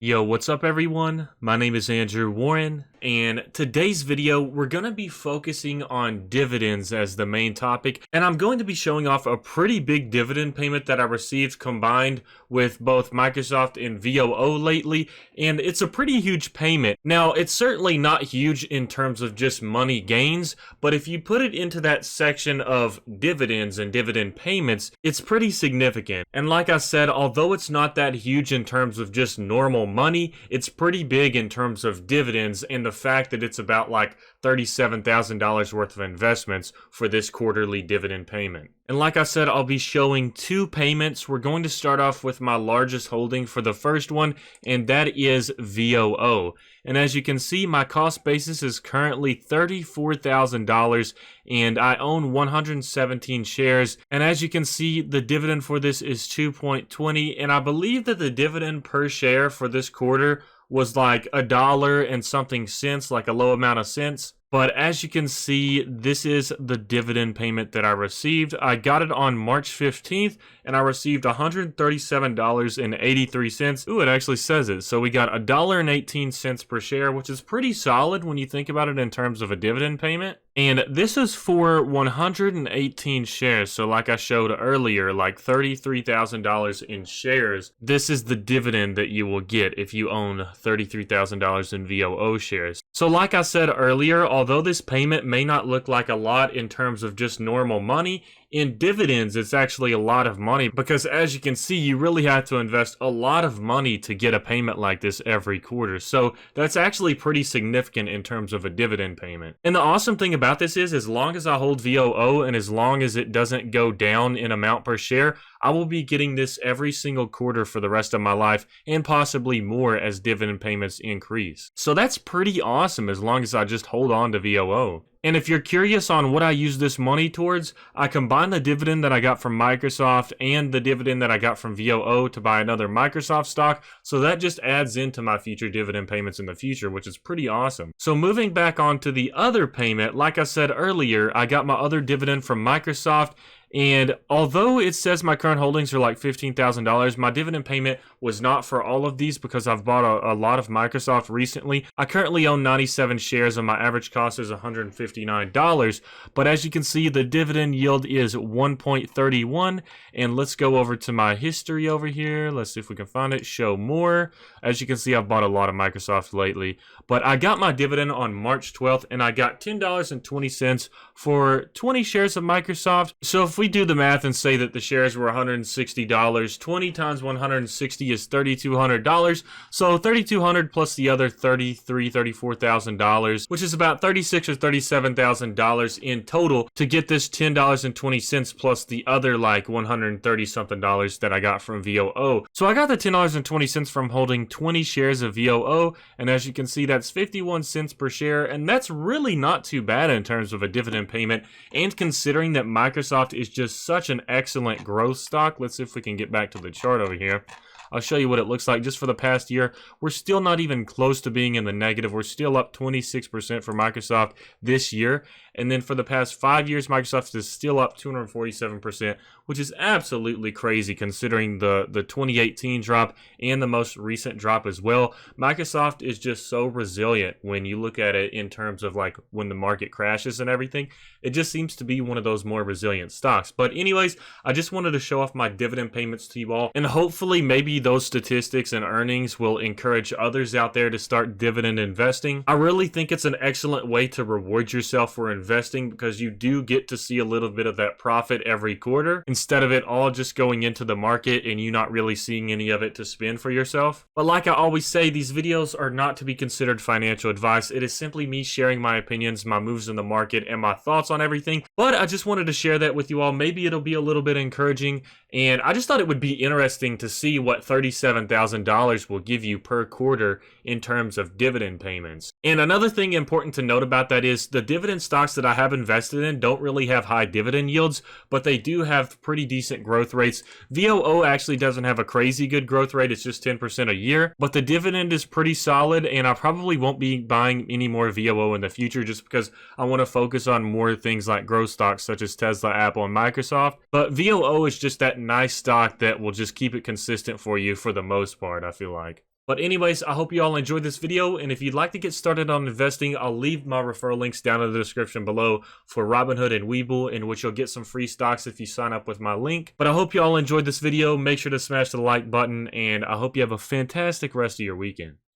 Yo, what's up everyone? My name is Andrew Warren, and today's video we're going to be focusing on dividends as the main topic, and I'm going to be showing off a pretty big dividend payment that I received combined with both Microsoft and VOO lately, and it's a pretty huge payment. Now, it's certainly not huge in terms of just money gains, but if you put it into that section of dividends and dividend payments, it's pretty significant. And like I said, although it's not that huge in terms of just normal money, it's pretty big in terms of dividends, and the fact that it's about like $37,000 worth of investments for this quarterly dividend payment. And like I said, I'll be showing two payments. We're going to start off with my largest holding for the first one, and that is VOO. And as you can see, my cost basis is currently $34,000, and I own 117 shares. And as you can see, the dividend for this is 2.20, and I believe that the dividend per share for this quarter was like $1 and something cents, like a low amount of cents. But as you can see, this is the dividend payment that I received. I got it on March 15th, and I received $137.83. Ooh, it actually says it. So we got $1.18 per share, which is pretty solid when you think about it in terms of a dividend payment. And this is for 118 shares. So like I showed earlier, like $33,000 in shares. This is the dividend that you will get if you own $33,000 in VOO shares. So like I said earlier, although this payment may not look like a lot in terms of just normal money, in dividends, it's actually a lot of money because as you can see, you really have to invest a lot of money to get a payment like this every quarter. So that's actually pretty significant in terms of a dividend payment. And the awesome thing about this is, as long as I hold VOO and as long as it doesn't go down in amount per share, I will be getting this every single quarter for the rest of my life and possibly more as dividend payments increase. So that's pretty awesome as long as I just hold on to VOO. And if you're curious on what I use this money towards, I combined the dividend that I got from Microsoft and the dividend that I got from VOO to buy another Microsoft stock. So that just adds into my future dividend payments in the future, which is pretty awesome. So moving back on to the other payment, like I said earlier, I got my other dividend from Microsoft. And although it says my current holdings are like $15,000, my dividend payment was not for all of these because I've bought a lot of Microsoft recently. I currently own 97 shares and my average cost is $159. But as you can see, the dividend yield is 1.31. And let's go over to my history over here. Let's see if we can find it. Show more. As you can see, I've bought a lot of Microsoft lately. But I got my dividend on March 12th and I got $10.20 for 20 shares of Microsoft. So if we do the math and say that the shares were $160, 20 times 160 is $3,200. So $3,200 plus the other $34,000, which is about $36,000 or $37,000 in total to get this $10.20 plus the other like $130 something that I got from VOO. So I got the $10.20 from holding 20 shares of VOO, and as you can see, that's 51 cents per share, and that's really not too bad in terms of a dividend payment. And considering that Microsoft is just such an excellent growth stock, let's see if we can get back to the chart over here. I'll show you what it looks like just for the past year. We're still not even close to being in the negative. We're still up 26% for Microsoft this year. And then for the past 5 years, Microsoft is still up 247%, which is absolutely crazy considering the 2018 drop and the most recent drop as well. Microsoft is just so resilient when you look at it in terms of like when the market crashes and everything. It just seems to be one of those more resilient stocks. But anyways, I just wanted to show off my dividend payments to you all, and hopefully maybe those statistics and earnings will encourage others out there to start dividend investing. I really think it's an excellent way to reward yourself for investing because you do get to see a little bit of that profit every quarter instead of it all just going into the market and you not really seeing any of it to spend for yourself. But like I always say, these videos are not to be considered financial advice. It is simply me sharing my opinions, my moves in the market, and my thoughts on everything. But I just wanted to share that with you all. Maybe it'll be a little bit encouraging, and I just thought it would be interesting to see what $37,000 will give you per quarter in terms of dividend payments. And another thing important to note about that is the dividend stocks that I have invested in don't really have high dividend yields, but they do have pretty decent growth rates. VOO actually doesn't have a crazy good growth rate. It's just 10% a year, but the dividend is pretty solid, and I probably won't be buying any more VOO in the future just because I want to focus on more things like growth stocks such as Tesla, Apple, and Microsoft. But VOO is just that nice stock that will just keep it consistent for you for the most part, I feel like. But anyways, I hope you all enjoyed this video, and if you'd like to get started on investing, I'll leave my referral links down in the description below for Robinhood and Webull, in which you'll get some free stocks if you sign up with my link. But I hope you all enjoyed this video. Make sure to smash the like button, and I hope you have a fantastic rest of your weekend.